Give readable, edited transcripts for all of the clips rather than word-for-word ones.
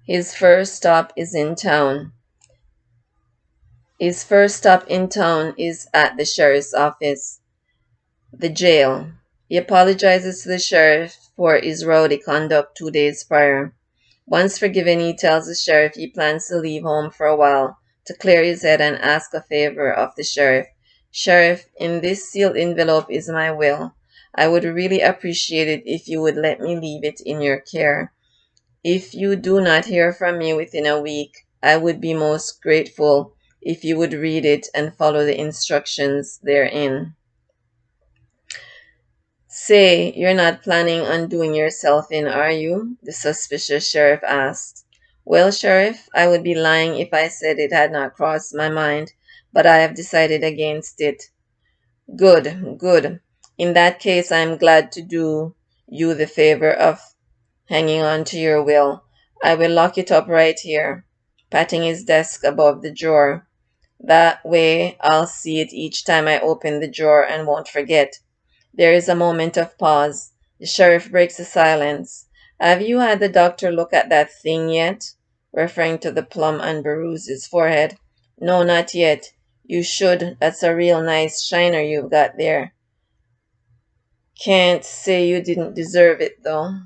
His first stop is in town. His first stop in town is at the sheriff's office, the jail. He apologizes to the sheriff for his rowdy conduct 2 days prior. Once forgiven, he tells the sheriff he plans to leave home for a while to clear his head and ask a favor of the sheriff. Sheriff, in this sealed envelope is my will. I would really appreciate it if you would let me leave it in your care. If you do not hear from me within a week, I would be most grateful if you would read it and follow the instructions therein. Say, you're not planning on doing yourself in, are you? The suspicious sheriff asked. Well, Sheriff, I would be lying if I said it had not crossed my mind, but I have decided against it. Good, good. In that case, I am glad to do you the favor of hanging on to your will. I will lock it up right here, patting his desk above the drawer. That way I'll see it each time I open the drawer and won't forget. There is a moment of pause. The sheriff breaks the silence. Have you had the doctor look at that thing yet? Referring to the plum on Beruse's forehead. No, not yet. You should. That's a real nice shiner you've got there. Can't say you didn't deserve it, though.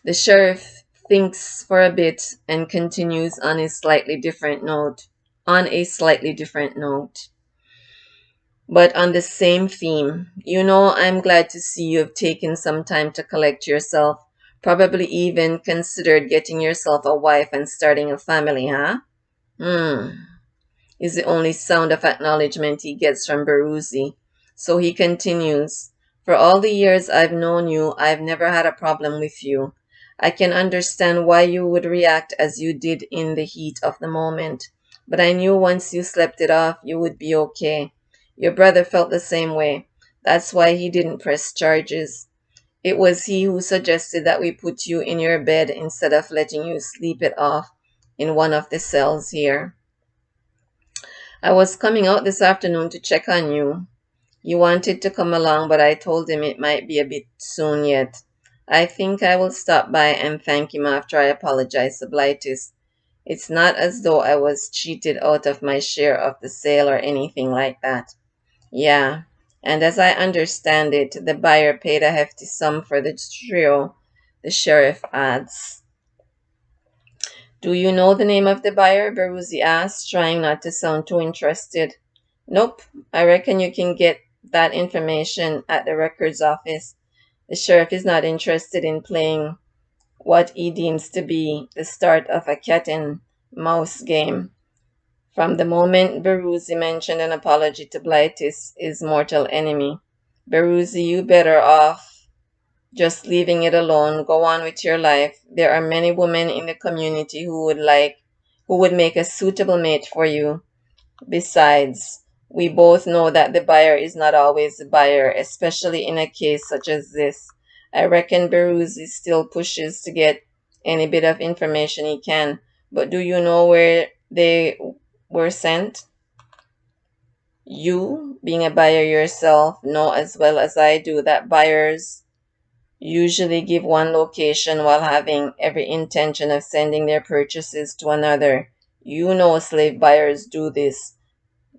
The sheriff thinks for a bit and continues on a slightly different note. But on the same theme. You know, I'm glad to see you have taken some time to collect yourself. Probably even considered getting yourself a wife and starting a family, huh? Is the only sound of acknowledgement he gets from Beruzi. So he continues, for all the years I've known you, I've never had a problem with you. I can understand why you would react as you did in the heat of the moment. But I knew once you slept it off, you would be okay. Your brother felt the same way. That's why he didn't press charges. It was he who suggested that we put you in your bed instead of letting you sleep it off in one of the cells here. I was coming out this afternoon to check on you. He wanted to come along, but I told him it might be a bit soon yet. I think I will stop by and thank him after I apologize to Blightis. It's not as though I was cheated out of my share of the sale or anything like that. Yeah, and as I understand it, the buyer paid a hefty sum for the trio, the sheriff adds. Do you know the name of the buyer? Beruzzi asked, trying not to sound too interested. Nope, I reckon you can get that information at the records office. The sheriff is not interested in playing what he deems to be the start of a cat and mouse game. From the moment Beruzzi mentioned an apology to Blightis, his mortal enemy. Beruzzi, you better off just leaving it alone. Go on with your life. There are many women in the community who would make a suitable mate for you. Besides, we both know that the buyer is not always the buyer, especially in a case such as this. I reckon Beruzzi still pushes to get any bit of information he can. But do you know where they were sent? You, being a buyer yourself, know as well as I do that buyers usually give one location while having every intention of sending their purchases to another. You know slave buyers do this,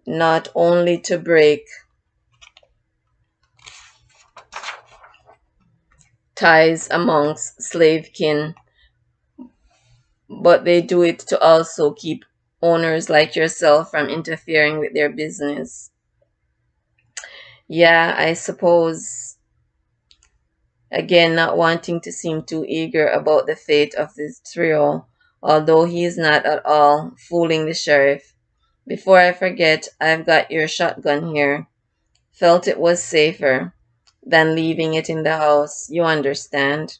not only to break ties amongst slave kin, but they do it to also keep owners like yourself from interfering with their business. Yeah, I suppose. Again, not wanting to seem too eager about the fate of this trio, although he is not at all fooling the sheriff. Before I forget, I've got your shotgun here. Felt it was safer than leaving it in the house, you understand.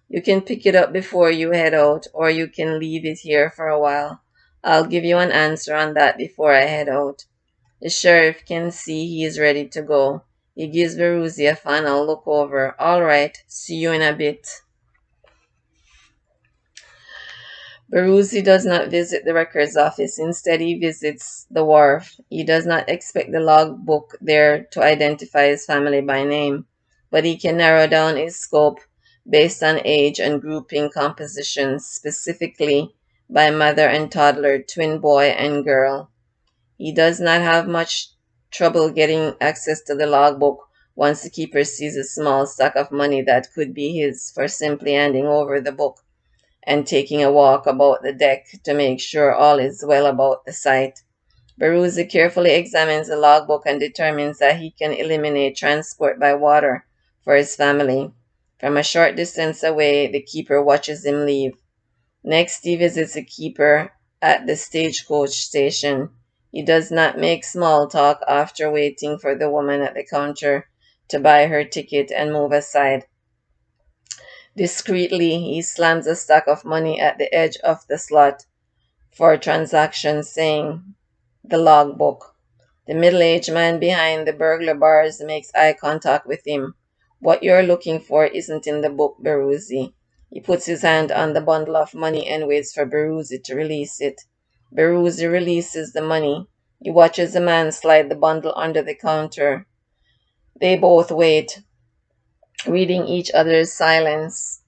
You can pick it up before you head out, or you can leave it here for a while. I'll give you an answer on that before I head out. The sheriff can see he is ready to go. He gives Beruzzi a final look over. All right, see you in a bit. Beruzzi does not visit the records office. Instead, he visits the wharf. He does not expect the logbook there to identify his family by name, but he can narrow down his scope based on age and grouping compositions, specifically by mother and toddler, twin boy and girl. He does not have much trouble getting access to the logbook once the keeper sees a small stack of money that could be his for simply handing over the book and taking a walk about the deck to make sure all is well about the site. Baruzzi carefully examines the logbook and determines that he can eliminate transport by water for his family. From a short distance away, the keeper watches him leave. Next, he visits the keeper at the stagecoach station. He does not make small talk after waiting for the woman at the counter to buy her ticket and move aside. Discreetly, he slams a stack of money at the edge of the slot for a transaction, saying, "The logbook." The middle-aged man behind the burglar bars makes eye contact with him. "What you're looking for isn't in the book, Baruzzi." He puts his hand on the bundle of money and waits for Baruzzi to release it. Baruzzi releases the money. He watches the man slide the bundle under the counter. They both wait, reading each other's silence.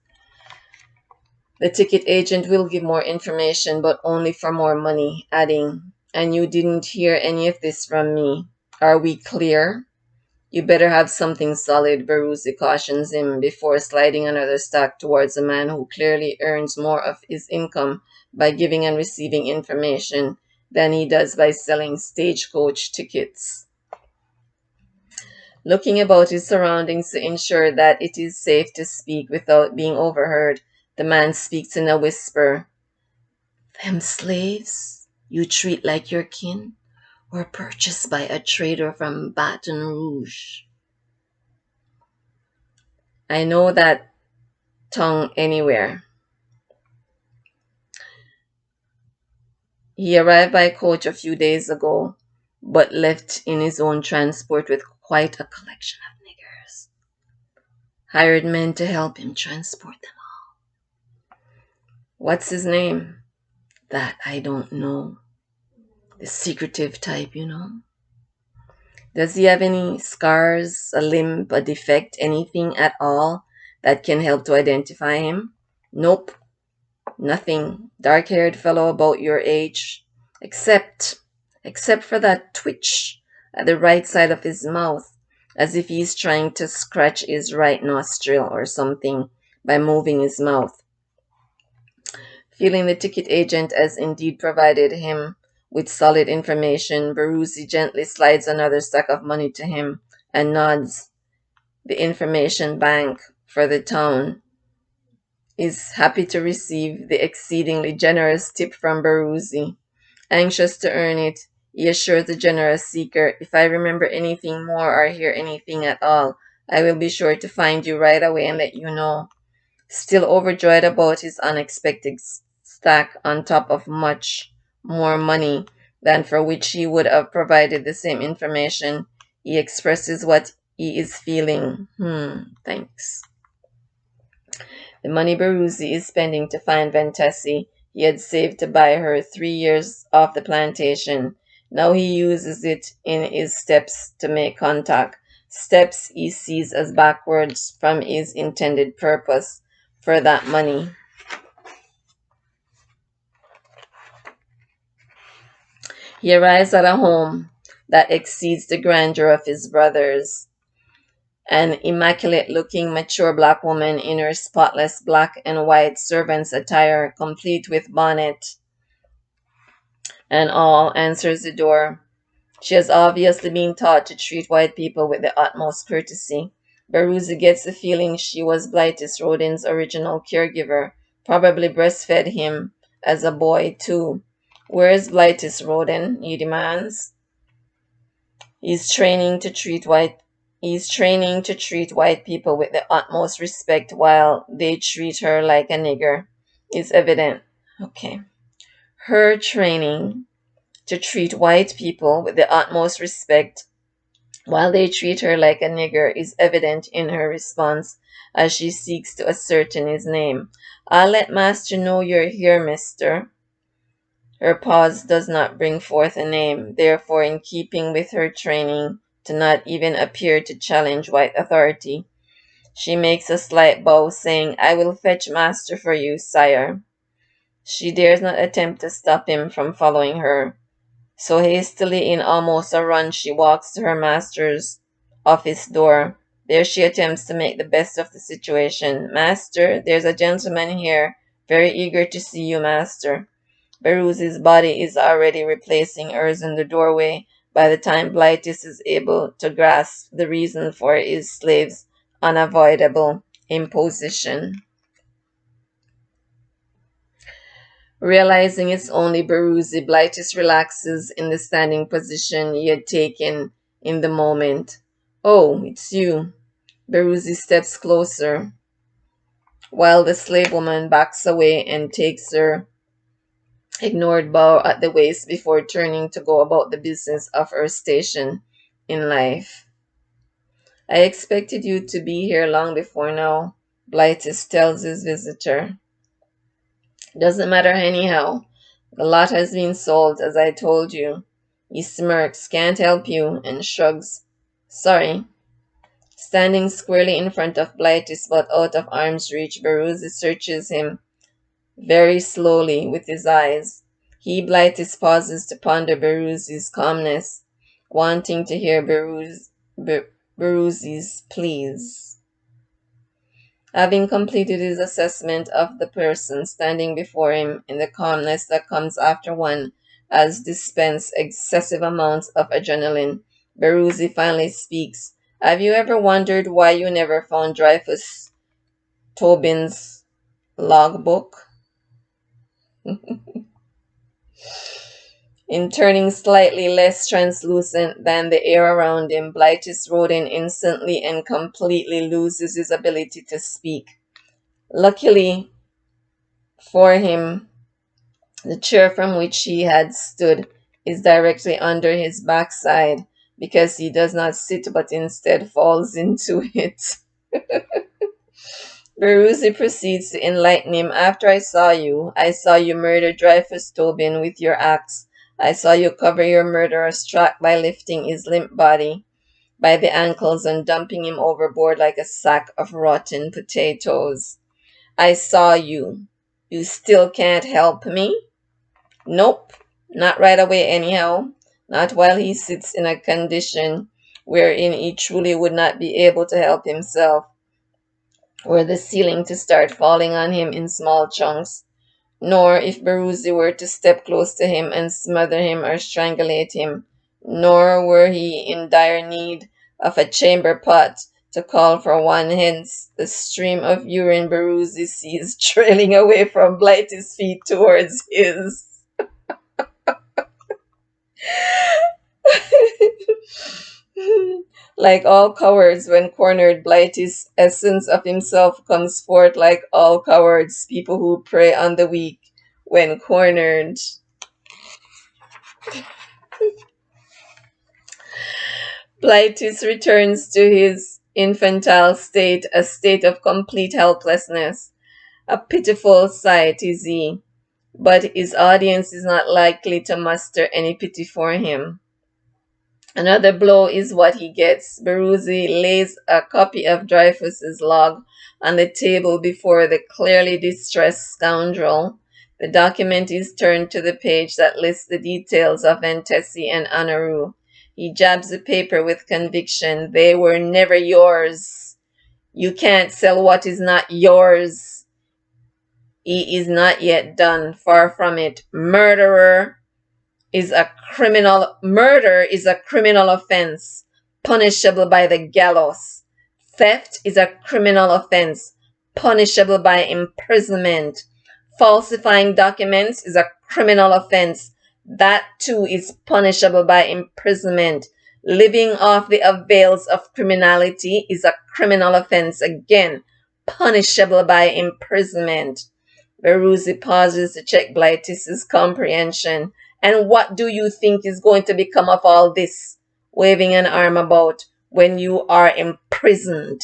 The ticket agent will give more information, but only for more money, adding, "And you didn't hear any of this from me. Are we clear?" "You better have something solid," Baruzzi cautions him before sliding another stack towards a man who clearly earns more of his income by giving and receiving information than he does by selling stagecoach tickets. Looking about his surroundings to ensure that it is safe to speak without being overheard, the man speaks in a whisper. "Them slaves you treat like your kin were purchased by a trader from Baton Rouge." "I know that tongue anywhere." "He arrived by coach a few days ago, but left in his own transport with quite a collection of niggers. Hired men to help him transport them all." "What's his name?" "That I don't know. The secretive type, you know." "Does he have any scars, a limp, a defect, anything at all that can help to identify him?" "Nope. Nothing. Dark-haired fellow about your age, except for that twitch at the right side of his mouth, as if he's trying to scratch his right nostril or something by moving his mouth." Feeling the ticket agent has indeed provided him with solid information, Baruzzi gently slides another stack of money to him and nods. The information bank for the town is happy to receive the exceedingly generous tip from Baruzzi. Anxious to earn it, he assures the generous seeker, "If I remember anything more or hear anything at all, I will be sure to find you right away and let you know." Still overjoyed about his unexpected stack on top of much more money than for which he would have provided the same information, he expresses what he is feeling. Thanks." The money Baruzzi is spending to find Ventesi, he had saved to buy her 3 years off the plantation. Now he uses it in his steps to make contact, steps he sees as backwards from his intended purpose for that money. He arrives at a home that exceeds the grandeur of his brother's. An immaculate-looking mature black woman in her spotless black and white servant's attire, complete with bonnet and all, answers the door. She has obviously been taught to treat white people with the utmost courtesy. Baruzzi gets the feeling she was Blightus Rodin's original caregiver, probably breastfed him as a boy too. "Where's Blightus Rodin?" he demands. He's training to treat white people with the utmost respect while they treat her like a nigger. It's evident. Okay. Her training to treat white people with the utmost respect while they treat her like a nigger is evident in her response as she seeks to ascertain his name. "I'll let master know you're here, mister." Her pause does not bring forth a name, therefore in keeping with her training to not even appear to challenge white authority. She makes a slight bow, saying, I will fetch master for you, sire. She dares not attempt to stop him from following her. So hastily, in almost a run, she walks to her master's office door. There she attempts to make the best of the situation. Master, there's a gentleman here, very eager to see you, master. Beruzi's body is already replacing hers in the doorway by the time Blytis is able to grasp the reason for his slave's unavoidable imposition. Realizing it's only Beruzi, Blytis relaxes in the standing position he had taken in the moment. Oh, it's you. Beruzi steps closer, while the slave woman backs away and takes her ignored bow at the waist before turning to go about the business of her station in life. I expected you to be here long before now, Blytis tells his visitor. Doesn't matter anyhow. The lot has been sold, as I told you. He smirks, can't help you, and shrugs. Sorry. Standing squarely in front of Blytis but out of arm's reach, Beruzi searches him very slowly with his eyes. He, Blytis, pauses to ponder Beruzi's calmness, wanting to hear Beruzi's pleas. Having completed his assessment of the person standing before him in the calmness that comes after one has dispensed excessive amounts of adrenaline, Beruzi finally speaks. Have you ever wondered why you never found Dreyfus Tobin's logbook? In turning slightly less translucent than the air around him, Blytis Rodin instantly and completely loses his ability to speak. Luckily for him, the chair from which he had stood is directly under his backside because he does not sit but instead falls into it. Beruzi proceeds to enlighten him. After I saw you murder Dreyfus Tobin with your axe. I saw you cover your murderer's track by lifting his limp body by the ankles and dumping him overboard like a sack of rotten potatoes. I saw you. You still can't help me? Nope, not right away anyhow. Not while he sits in a condition wherein he truly would not be able to help himself, were the ceiling to start falling on him in small chunks, nor if Beruzi were to step close to him and smother him or strangulate him, nor were he in dire need of a chamber pot to call for one, hence the stream of urine Beruzi sees trailing away from Blighty's feet towards his. Like all cowards, when cornered, Blighty's essence of himself comes forth like all cowards, people who prey on the weak when cornered. Blightus returns to his infantile state, a state of complete helplessness. A pitiful sight is he, but his audience is not likely to muster any pity for him. Another blow is what he gets. Beruzi lays a copy of Dreyfus's log on the table before the clearly distressed scoundrel. The document is turned to the page that lists the details of Entesi and Anaru. He jabs the paper with conviction. They were never yours. You can't sell what is not yours. He is not yet done. Far from it. Murder is a criminal offense, punishable by the gallows. Theft is a criminal offense, punishable by imprisonment. Falsifying documents is a criminal offense. That too is punishable by imprisonment. Living off the avails of criminality is a criminal offense, again, punishable by imprisonment. Beruzi pauses to check Blightis's comprehension. And what do you think is going to become of all this? Waving an arm about, when you are imprisoned.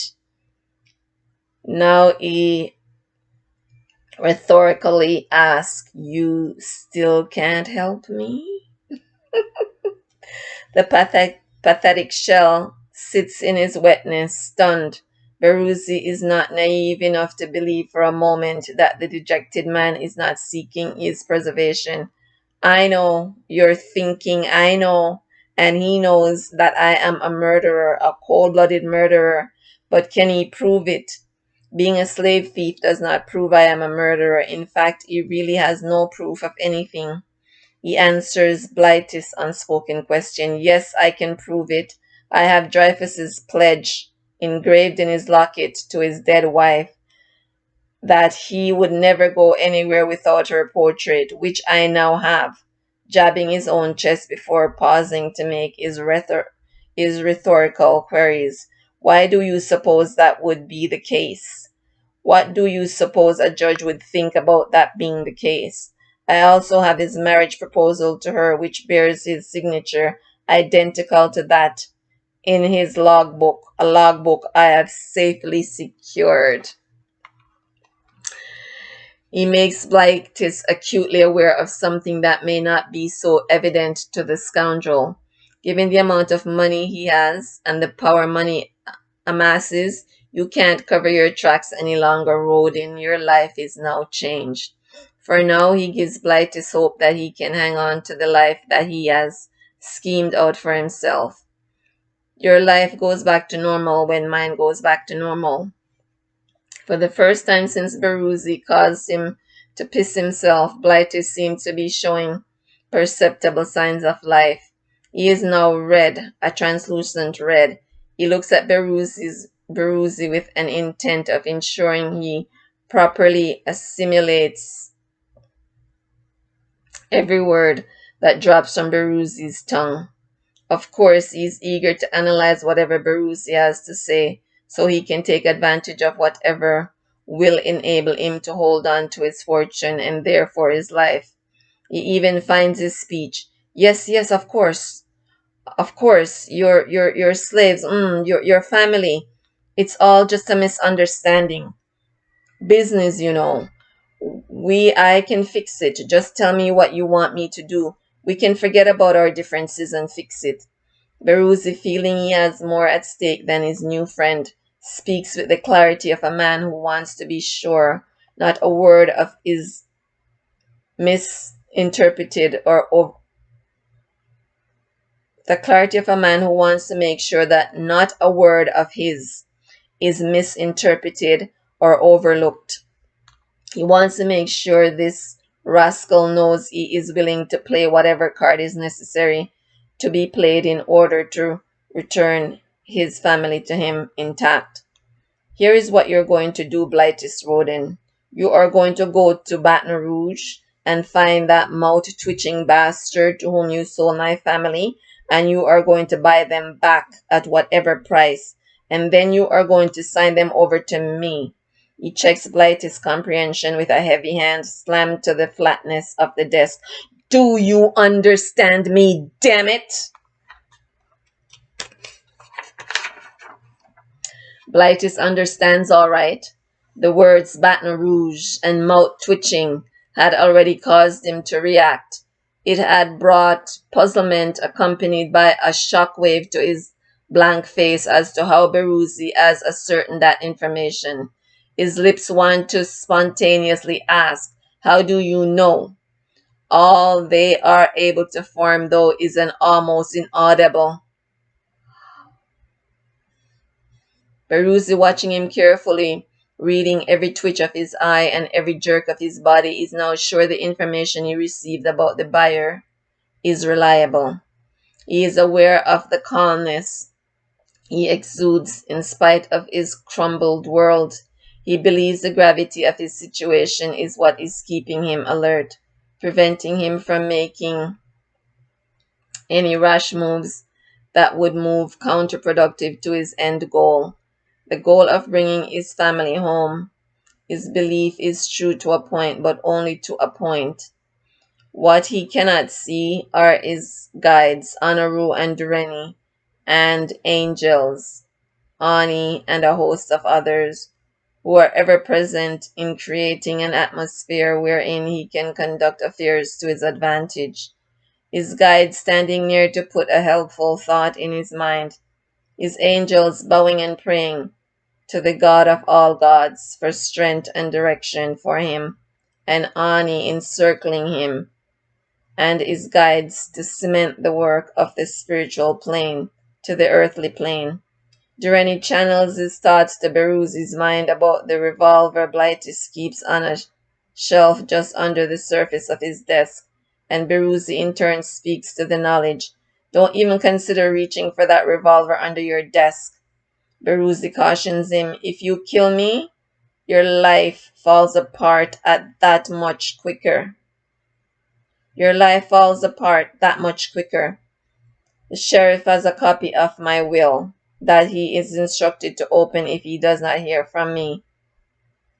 Now he rhetorically asks, you still can't help me? The pathetic shell sits in his wetness, stunned, Beruzzi is not naive enough to believe for a moment that the dejected man is not seeking his preservation. I know you're thinking, I know, and he knows that I am a murderer, a cold blooded murderer, but can he prove it? Being a slave thief does not prove I am a murderer. In fact, he really has no proof of anything. He answers Blythe's unspoken question. Yes, I can prove it. I have Dreyfus's pledge engraved in his locket to his dead wife that he would never go anywhere without her portrait, which I now have, jabbing his own chest before pausing to make his rhetorical queries. Why do you suppose that would be the case? What do you suppose a judge would think about that being the case? I also have his marriage proposal to her, which bears his signature, identical to that in his logbook, a logbook I have safely secured. He makes Blythe acutely aware of something that may not be so evident to the scoundrel. Given the amount of money he has and the power money amasses, you can't cover your tracks any longer, Rodin. Your life is now changed. For now, he gives Blythe hope that he can hang on to the life that he has schemed out for himself. Your life goes back to normal when mine goes back to normal. For the first time since Beruzzi caused him to piss himself, Blighty seemed to be showing perceptible signs of life. He is now red, a translucent red. He looks at Beruzzi with an intent of ensuring he properly assimilates every word that drops from Beruzzi's tongue. Of course, he's eager to analyze whatever Beruzzi has to say so he can take advantage of whatever will enable him to hold on to his fortune and therefore his life. He even finds his speech. Yes, yes, of course. Of course, your slaves, your family. It's all just a misunderstanding. Business, you know. I can fix it. Just tell me what you want me to do. We can forget about our differences and fix it. Beruzzi, feeling he has more at stake than his new friend, speaks with the clarity of a man who wants to be sure not a word of his misinterpreted or the clarity of a man who wants to make sure that not a word of his is misinterpreted or overlooked. He wants to make sure this rascal knows he is willing to play whatever card is necessary to be played in order to return his family to him intact. Here is what you're going to do, Blightus Roden. You are going to go to Baton Rouge and find that mouth-twitching bastard to whom you sold my family, and you are going to buy them back at whatever price, and then you are going to sign them over to me. He checks Blightus' comprehension with a heavy hand slammed to the flatness of the desk. Do you understand me, damn it? Blightus understands all right. The words Baton Rouge and mouth twitching had already caused him to react. It had brought puzzlement accompanied by a shockwave to his blank face as to how Beruzzi has ascertained that information. His lips want to spontaneously ask, "How do you know?" All they are able to form, though, is an almost inaudible. Peruzzi, watching him carefully, reading every twitch of his eye and every jerk of his body, is now sure the information he received about the buyer is reliable. He is aware of the calmness he exudes in spite of his crumbled world. He believes the gravity of his situation is what is keeping him alert, preventing him from making any rash moves that would move counterproductive to his end goal. The goal of bringing his family home. His belief is true to a point, but only to a point. What he cannot see are his guides, Anaru and Dureni, and angels, Ani, and a host of others, who are ever present in creating an atmosphere wherein he can conduct affairs to his advantage. His guides standing near to put a helpful thought in his mind. His angels bowing and praying. to the God of all gods for strength and direction for him, and Ani encircling him and his guides to cement the work of the spiritual plane to the earthly plane. Durrani channels his thoughts to Beruzi's mind about the revolver Blightus keeps on a shelf just under the surface of his desk, and Beruzi in turn speaks to the knowledge. Don't even consider reaching for that revolver under your desk. Beruzi cautions him, if you kill me, your life falls apart at that much quicker. Your life falls apart that much quicker. The sheriff has a copy of my will that he is instructed to open if he does not hear from me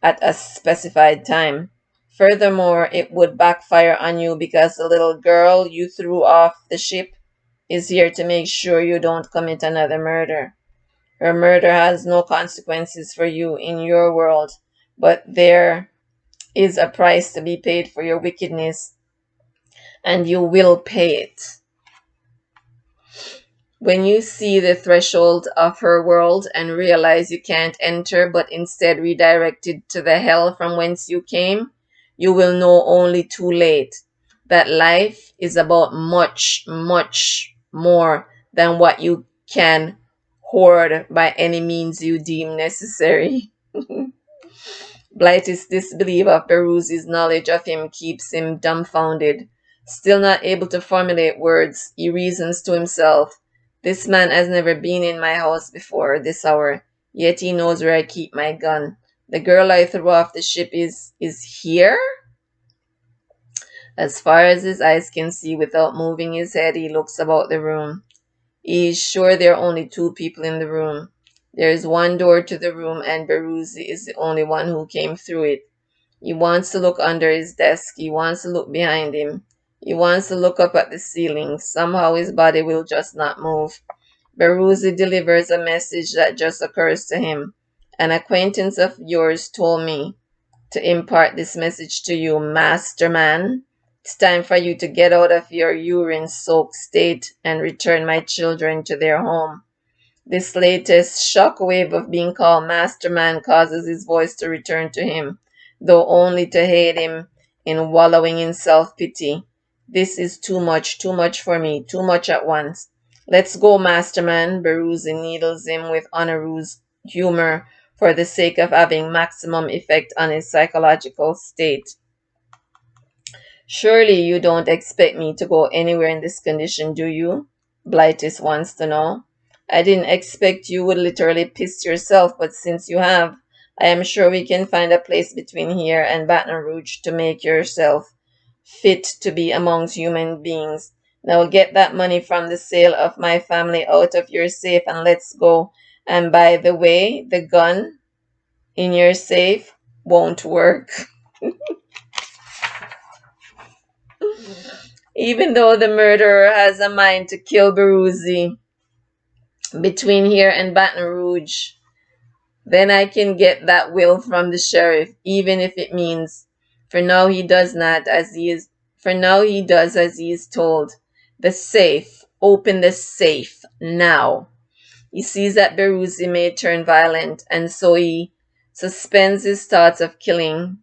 at a specified time. Furthermore, it would backfire on you because the little girl you threw off the ship is here to make sure you don't commit another murder. Her murder has no consequences for you in your world, but there is a price to be paid for your wickedness, and you will pay it. When you see the threshold of her world and realize you can't enter but instead redirected to the hell from whence you came, you will know only too late that life is about much, much more than what you can hoard by any means you deem necessary. Blighty's disbelief of Beruzi's knowledge of him keeps him dumbfounded. Still not able to formulate words, he reasons to himself, this man has never been in my house before this hour, yet he knows where I keep my gun. The girl I threw off the ship is here? As far as his eyes can see without moving his head, he looks about the room. He is sure there are only two people in the room. There is one door to the room, and Beruzi is the only one who came through it. He wants to look under his desk. He wants to look behind him. He wants to look up at the ceiling. Somehow his body will just not move. Beruzi delivers a message that just occurs to him. An acquaintance of yours told me to impart this message to you, Masterman. It's time for you to get out of your urine-soaked state and return my children to their home. This latest shockwave of being called Masterman causes his voice to return to him, though only to aid him in wallowing in self-pity. This is too much for me, too much at once. Let's go, Masterman. Beruzi needles him with Honoru's humor for the sake of having maximum effect on his psychological state. Surely you don't expect me to go anywhere in this condition, do you? Blightus wants to know. I didn't expect you would literally piss yourself, but since you have, I am sure we can find a place between here and Baton Rouge to make yourself fit to be amongst human beings. Now get that money from the sale of my family out of your safe and let's go. And by the way, the gun in your safe won't work. Even though the murderer has a mind to kill Beruzi between here and Baton Rouge, then I can get that will from the sheriff, even if it means for now he does as he is told. The safe. Open the safe now. He sees that Beruzi may turn violent, and so he suspends his thoughts of killing,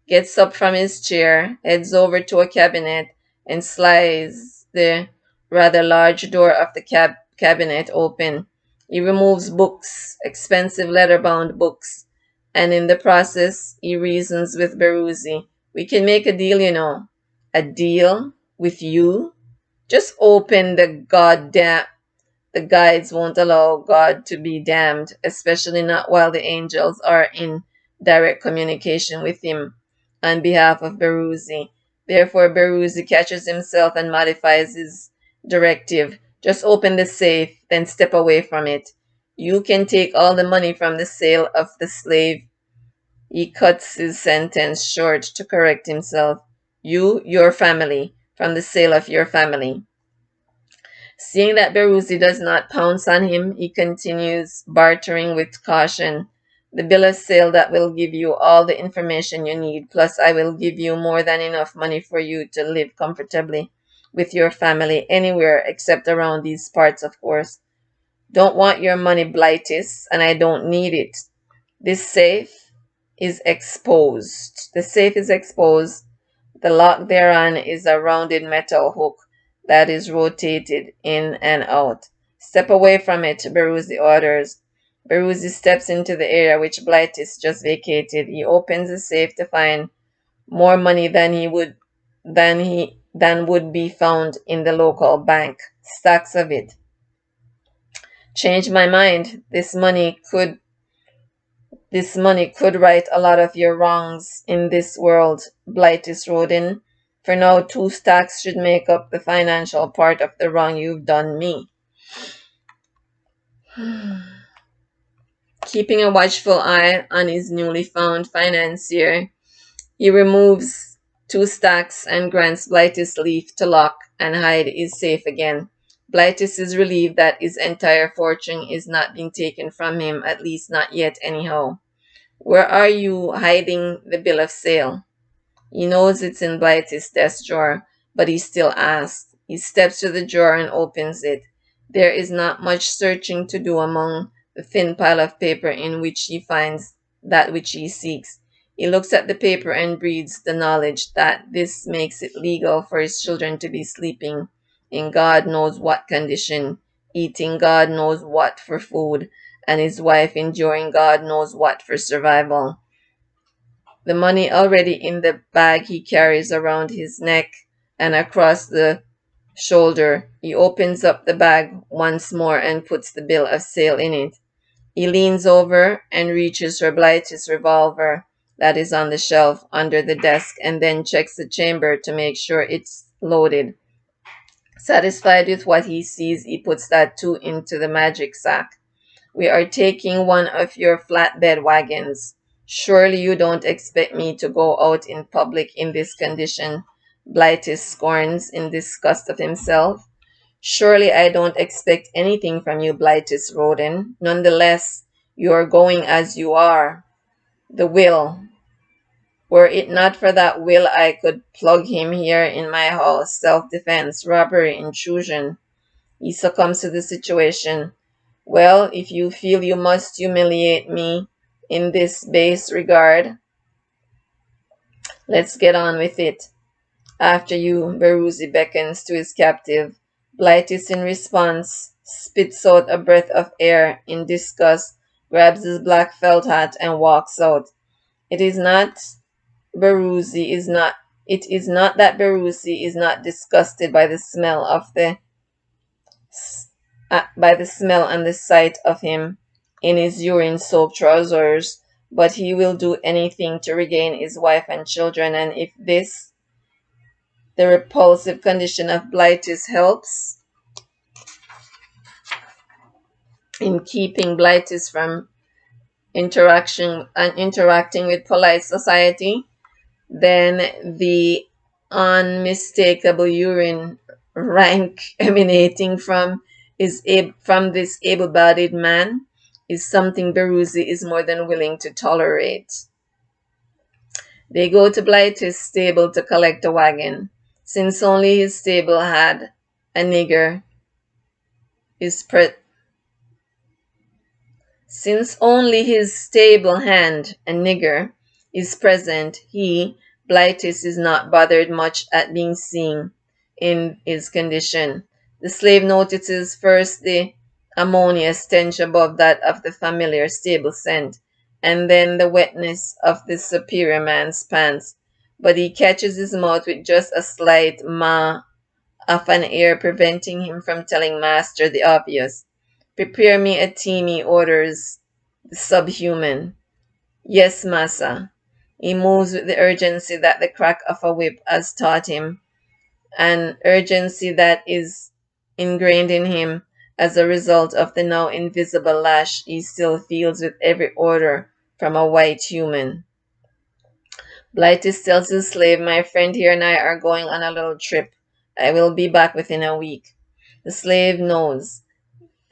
gets up from his chair, heads over to a cabinet, and slides the rather large door of the cabinet open. He removes books, expensive leather-bound books, and in the process, he reasons with Beruzi. We can make a deal, you know. A deal with you? Just open the goddamn... The guides won't allow God to be damned, especially not while the angels are in direct communication with him on behalf of Beruzi. Therefore, Beruzi catches himself and modifies his directive. Just open the safe, then step away from it. You can take all the money from the sale of the slave. He cuts his sentence short to correct himself. Your family, from the sale of your family. Seeing that Beruzi does not pounce on him, he continues bartering with caution. The bill of sale that will give you all the information you need, plus I will give you more than enough money for you to live comfortably with your family anywhere except around these parts, of course. Don't want your money, Blightus, and I don't need it. This safe is exposed. The safe is exposed. The lock thereon is a rounded metal hook that is rotated in and out. Step away from it, Beruzzi orders. Beruzzi steps into the area which Blightis just vacated. He opens the safe to find more money than would be found in the local bank. Stacks of it. Changed my mind. This money could right a lot of your wrongs in this world, Blightis Rodin. For now, 2 stacks should make up the financial part of the wrong you've done me. Keeping a watchful eye on his newly found financier, he removes 2 stacks and grants Blightis leave to lock and hide his safe again. Blightis is relieved that his entire fortune is not being taken from him, at least not yet anyhow. Where are you hiding the bill of sale? He knows it's in Blighty's desk drawer, but he still asks. He steps to the drawer and opens it. There is not much searching to do among the thin pile of paper in which he finds that which he seeks. He looks at the paper and breathes the knowledge that this makes it legal for his children to be sleeping in God knows what condition, eating God knows what for food, and his wife enduring God knows what for survival. The money already in the bag he carries around his neck and across the shoulder. He opens up the bag once more and puts the bill of sale in it. He leans over and reaches for Blighty's revolver that is on the shelf under the desk and then checks the chamber to make sure it's loaded. Satisfied with what he sees, he puts that too into the magic sack. We are taking one of your flatbed wagons. Surely you don't expect me to go out in public in this condition, Blighty scorns in disgust of himself. Surely I don't expect anything from you, Blightus Rodin. Nonetheless, you are going as you are. The will. Were it not for that will, I could plug him here in my house. Self-defense, robbery, intrusion. He succumbs to the situation. Well, if you feel you must humiliate me in this base regard, let's get on with it. After you, Beruzzi beckons to his captive. Blightis in response spits out a breath of air in disgust, grabs his black felt hat and walks out. It is not that Beruzzi is not disgusted by the smell and the sight of him in his urine-soaked trousers, but he will do anything to regain his wife and children, and if this, the repulsive condition of Blightis, helps in keeping Blightis from interacting with polite society, then the unmistakable urine rank emanating from this able-bodied man is something Beruzzi is more than willing to tolerate. They go to Blighty's stable to collect a wagon. Since only his stable had a nigger is Since only his stable hand, a nigger, is present, he, Blightis, is not bothered much at being seen in his condition. The slave notices first the ammonia stench above that of the familiar stable scent, and then the wetness of the superior man's pants. But he catches his mouth with just a slight ma of an air preventing him from telling master the obvious. Prepare me a tea, orders the subhuman. Yes, massa. He moves with the urgency that the crack of a whip has taught him, an urgency that is ingrained in him as a result of the now invisible lash he still feels with every order from a white human. Blightis tells his slave, my friend here and I are going on a little trip. I will be back within a week. The slave knows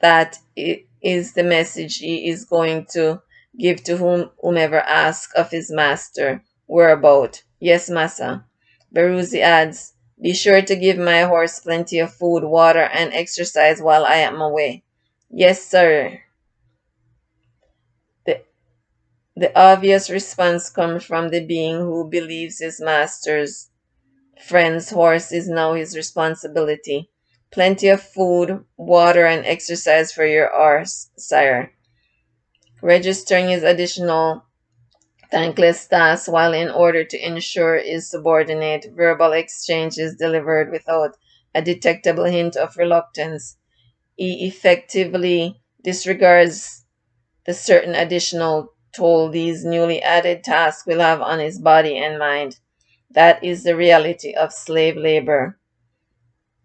that it is the message he is going to give to whomever asks of his master whereabout. Yes, massa. Beruzzi adds, be sure to give my horse plenty of food, water, and exercise while I am away. Yes, sir. The The obvious response comes from the being who believes his master's friend's horse is now his responsibility. Plenty of food, water, and exercise for your horse, sire. Registering his additional thankless tasks while in order to ensure his subordinate verbal exchange is delivered without a detectable hint of reluctance. He effectively disregards the certain additional toll these newly added tasks will have on his body and mind. That is the reality of slave labor.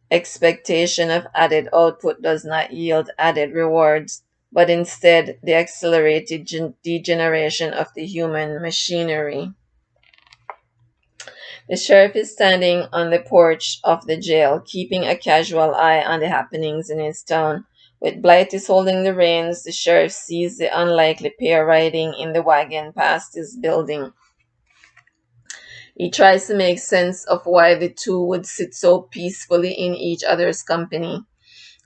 Expectation of added output does not yield added rewards, but instead the accelerated degeneration of the human machinery. The sheriff is standing on the porch of the jail, keeping a casual eye on the happenings in his town. With Blighty holding the reins, the sheriff sees the unlikely pair riding in the wagon past his building. He tries to make sense of why the two would sit so peacefully in each other's company.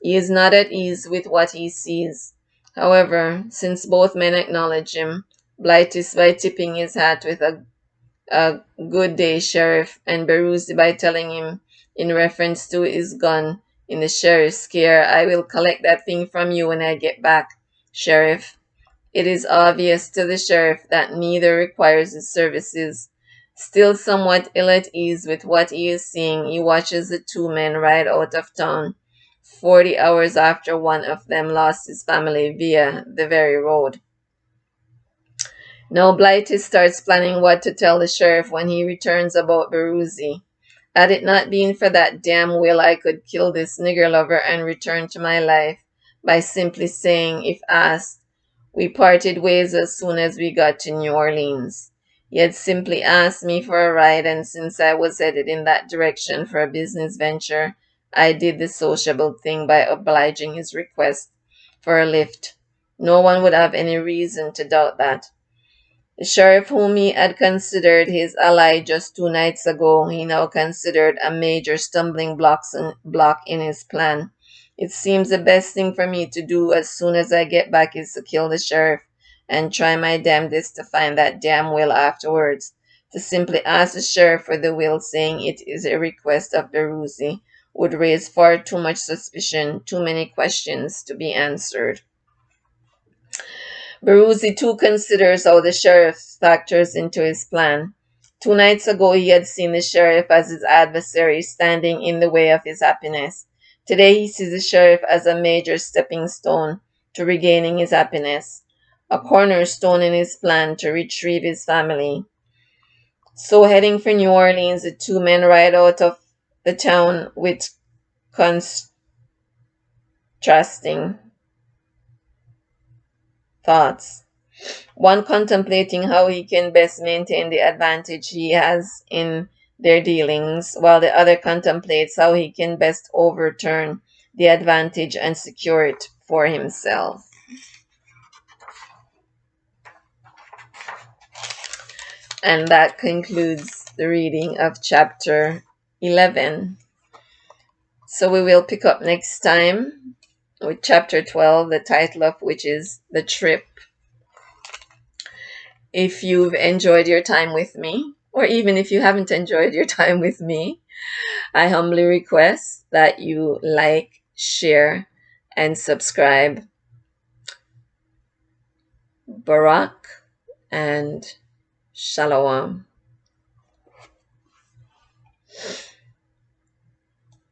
He is not at ease with what he sees. However, since both men acknowledge him, Blighty by tipping his hat with a good day, Sheriff, and Beruzi by telling him, in reference to his gun in the sheriff's care, I will collect that thing from you when I get back, Sheriff. It is obvious to the sheriff that neither requires his services. Still somewhat ill at ease with what he is seeing, he watches the two men ride out of town, 40 hours after one of them lost his family via the very road. Now Blighty starts planning what to tell the sheriff when he returns about Beruzi. Had it not been for that damn will, I could kill this nigger lover and return to my life by simply saying, if asked, we parted ways as soon as we got to New Orleans. He had simply asked me for a ride, and since I was headed in that direction for a business venture, I did the sociable thing by obliging his request for a lift. No one would have any reason to doubt that. The sheriff whom he had considered his ally just 2 nights ago, he now considered a major stumbling block in his plan. It seems the best thing for me to do as soon as I get back is to kill the sheriff and try my damnedest to find that damn will afterwards. To simply ask the sheriff for the will, saying it is a request of Beruzi, would raise far too much suspicion, too many questions to be answered. Beruzzi too considers how the sheriff factors into his plan. 2 nights ago he had seen the sheriff as his adversary standing in the way of his happiness. Today he sees the sheriff as a major stepping stone to regaining his happiness, a cornerstone in his plan to retrieve his family. So heading for New Orleans, the two men ride out of the town with contrasting thoughts. One contemplating how he can best maintain the advantage he has in their dealings, while the other contemplates how he can best overturn the advantage and secure it for himself. And that concludes the reading of chapter 11. So we will pick up next time with chapter 12, the title of which is The Trip. If you've enjoyed your time with me, or even if you haven't enjoyed your time with me, I humbly request that you like, share, and subscribe. Barak and Shalom.